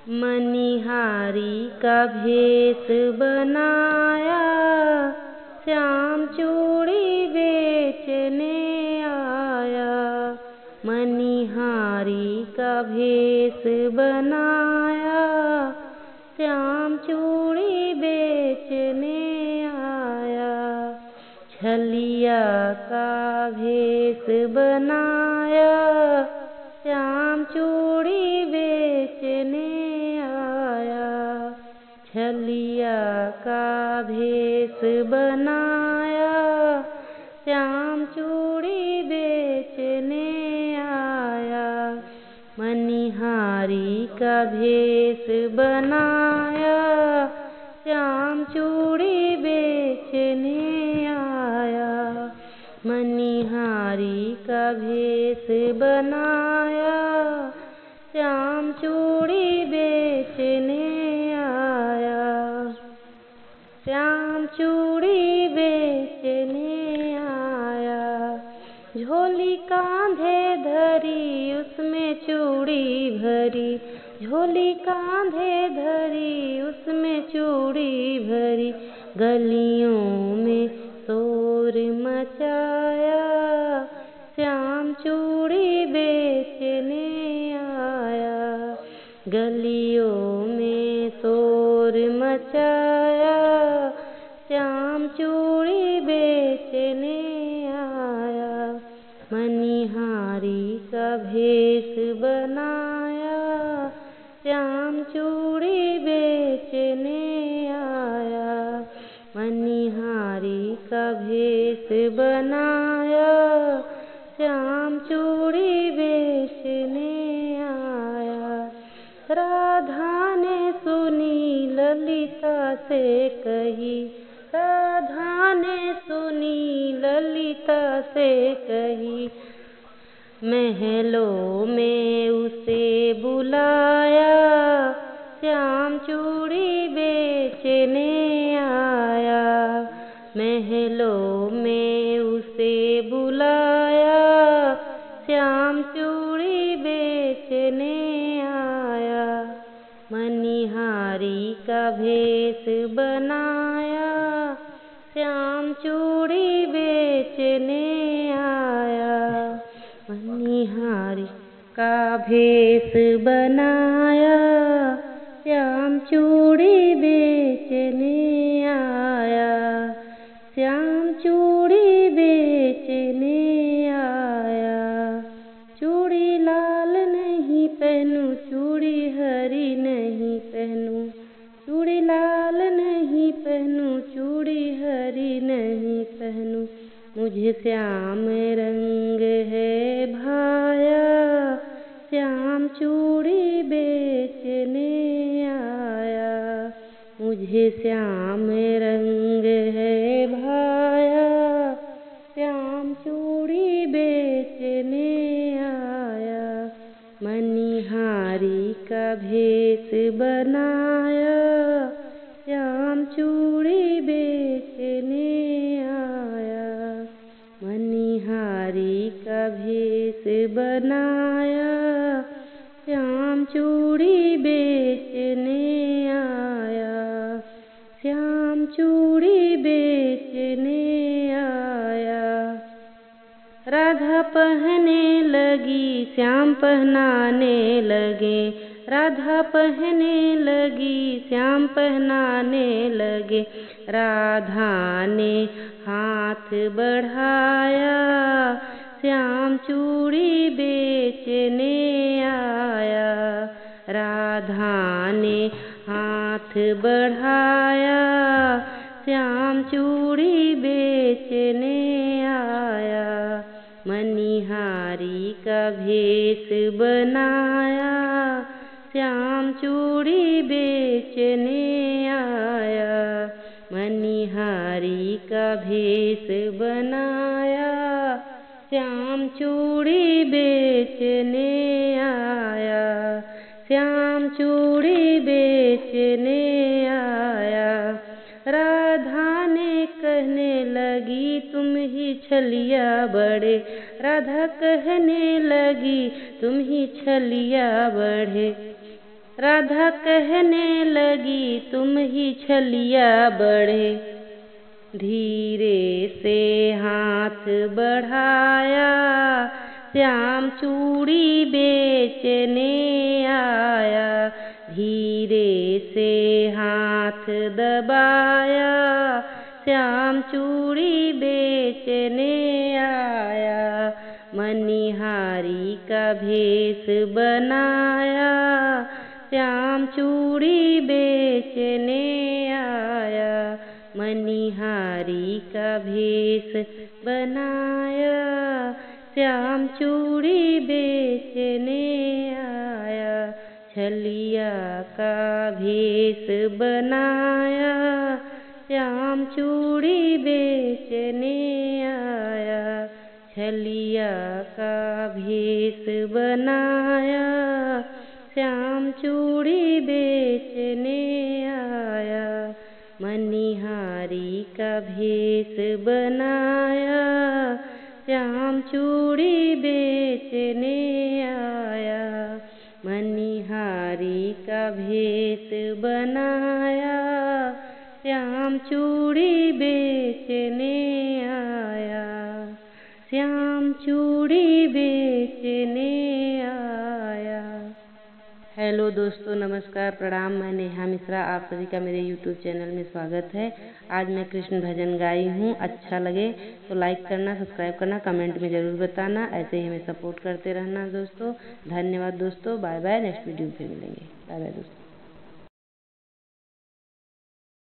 मनिहारी का भेष बनाया, श्याम चूड़ी बेचने आया। मनिहारी का भेष बनाया, श्याम चूड़ी बेचने आया। छलिया का भेष बनाया, श्याम चूड़ी बेचने आया। छलिया का भेष बनाया, श्याम चूड़ी बेचने आया। मनिहारी का भेष बनाया, श्याम चूड़ी बेचने आया। मनिहारी का भेष बनाया, श्याम चूड़ी बेचने आया। श्याम चूड़ी बेचने आया। झोली कांधे धरी, उसमें चूड़ी भरी। झोली कांधे धरी, उसमें चूड़ी भरी। गलियों में शोर मचाया, श्याम चूड़ी बेचने आया। गलियों में शोर मचाया, श्याम चूड़ी बेचने आया। मनिहारी का भेष बनाया, श्याम चूड़ी बेचने आया। मनिहारी का भेष बनाया, श्याम चूड़ी बेचने आया। राधा ने सुनी ललिता से कही, राधा ने सुनी ललिता से कही। महलों में उसे बुलाया, श्याम चूड़ी बेचने आया। महलों में उसे बुलाया, श्याम चूड़ी बेचने आया। मनिहारी का भेष बनाया, श्याम चूड़ी बेचने आया। मनिहारी का भेष बनाया, श्याम चूड़ी बेचने आया। श्याम चूड़ी बेचने आया। चूड़ी लाल नहीं पहनूं, चूड़ी हरी नहीं पहनूं। चूड़ी लाल नहीं पहनूं, चूड़ी हरी नहीं पहनूं। मुझे श्याम रंग है भाया, श्याम चूड़ी बेचने आया। मुझे श्याम रंग है भाया, श्याम चूड़ी बेचने आया। मनिहारी का भेष बनाया, श्याम चूड़ी बेचने आया। मनिहारी का भेष बनाया, श्याम चूड़ी बेचने आया। श्याम चूड़ी बेचने आया। राधा पहनने लगी, श्याम पहनाने लगे। राधा पहनने लगी, श्याम पहनाने लगे। राधा ने हाथ बढ़ाया, श्याम चूड़ी बेचने आया। राधा ने हाथ बढ़ाया, श्याम चूड़ी बेचने आया। मनिहारी का भेष बनाया, श्याम चूड़ी बेचने आया। मनिहारी का भेष बनाया, श्याम चूड़ी बेचने आया। श्याम चूड़ी बेचने आया। राधा ने कहने लगी तुम ही छलिया बड़े। राधा कहने लगी तुम ही छलिया बड़े। राधा कहने लगी तुम ही छलिया बड़े। धीरे से हाथ बढ़ाया श्याम चूड़ी बेचने आया। धीरे से हाथ दबाया श्याम चूड़ी बेचने आया। मनिहारी का भेष बनाया श्याम चूड़ी बेचने आया। मनिहारी का भेष बनाया श्याम चूड़ी बेचने आया। छलिया का भेष बनाया श्याम चूड़ी बेचने आया। छलिया का भेष बनाया श्याम चूड़ी बेचने आया। मनिहारी का भेष बनाया श्याम चूड़ी बेचने आया। मनिहारी का भेष बनाया श्याम चूड़ी बेचने आया। श्याम चूड़ी बेचने आया। हेलो दोस्तों, नमस्कार, प्रणाम। मैं नेहा मिश्रा, आप सभी का मेरे YouTube चैनल में स्वागत है। आज मैं कृष्ण भजन गाई हूँ। अच्छा लगे तो लाइक करना, सब्सक्राइब करना, कमेंट में ज़रूर बताना। ऐसे ही हमें सपोर्ट करते रहना दोस्तों। धन्यवाद दोस्तों। Bye bye. नेक्स्ट वीडियो पे मिलेंगे। बाय बाय दोस्तों।